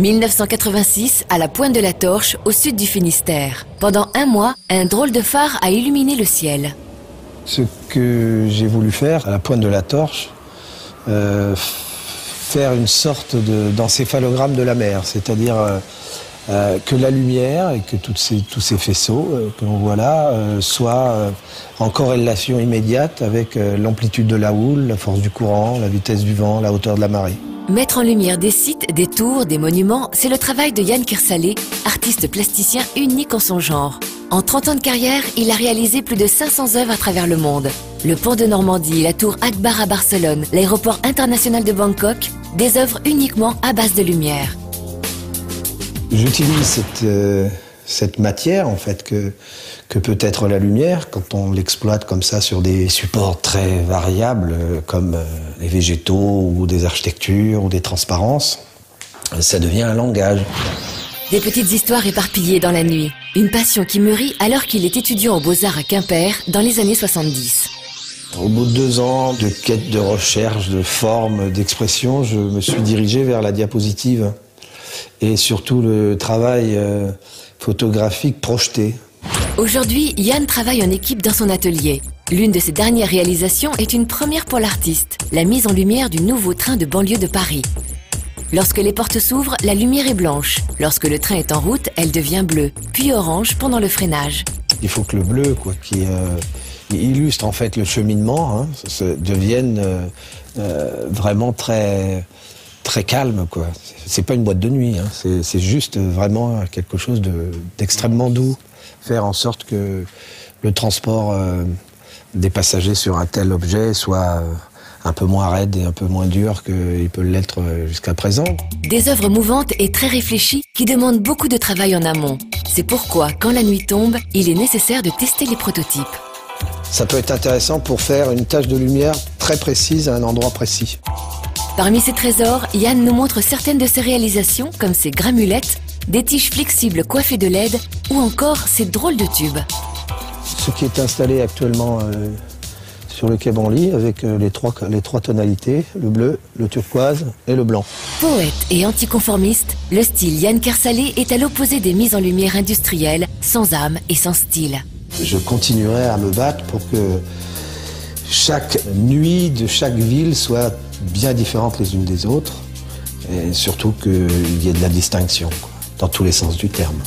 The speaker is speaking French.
1986, à la Pointe de la Torche, au sud du Finistère. Pendant un mois, un drôle de phare a illuminé le ciel. Ce que j'ai voulu faire à la Pointe de la Torche, faire une sorte d'encéphalogramme de la mer, c'est-à-dire que la lumière et que tous ces faisceaux que l'on voit là soient en corrélation immédiate avec l'amplitude de la houle, la force du courant, la vitesse du vent, la hauteur de la marée. Mettre en lumière des sites, des tours, des monuments, c'est le travail de Yann Kersalé, artiste plasticien unique en son genre. En 30 ans de carrière, il a réalisé plus de 500 œuvres à travers le monde. Le pont de Normandie, la tour Akbar à Barcelone, l'aéroport international de Bangkok, des œuvres uniquement à base de lumière. J'utilise cette matière en fait que peut être la lumière quand on l'exploite comme ça sur des supports très variables comme les végétaux ou des architectures ou des transparences. Ça devient un langage. Des petites histoires éparpillées dans la nuit. Une passion qui mûrit alors qu'il est étudiant aux Beaux-Arts à Quimper dans les années 70. Au bout de 2 ans de quête de recherche, de forme, d'expression, je me suis dirigé vers la diapositive et surtout le travail photographique projeté. Aujourd'hui, Yann travaille en équipe dans son atelier. L'une de ses dernières réalisations est une première pour l'artiste, la mise en lumière du nouveau train de banlieue de Paris. Lorsque les portes s'ouvrent, la lumière est blanche. Lorsque le train est en route, elle devient bleue, puis orange pendant le freinage. Il faut que le bleu, qui illustre en fait le cheminement, devienne vraiment très calme, quoi. C'est pas une boîte de nuit, c'est juste vraiment quelque chose d'extrêmement doux. Faire en sorte que le transport des passagers sur un tel objet soit un peu moins raide et un peu moins dur qu'il peut l'être jusqu'à présent. Des œuvres mouvantes et très réfléchies qui demandent beaucoup de travail en amont. C'est pourquoi, quand la nuit tombe, il est nécessaire de tester les prototypes. Ça peut être intéressant pour faire une tache de lumière très précise à un endroit précis. Parmi ces trésors, Yann nous montre certaines de ses réalisations, comme ses gramulettes, des tiges flexibles coiffées de LED ou encore ces drôles de tubes. Ce qui est installé actuellement sur le quai Branly avec les trois tonalités, le bleu, le turquoise et le blanc. Poète et anticonformiste, le style Yann Kersalé est à l'opposé des mises en lumière industrielles, sans âme et sans style. Je continuerai à me battre pour que chaque nuit de chaque ville soit bien différente les unes des autres et surtout qu'il y ait de la distinction, dans tous les sens du terme.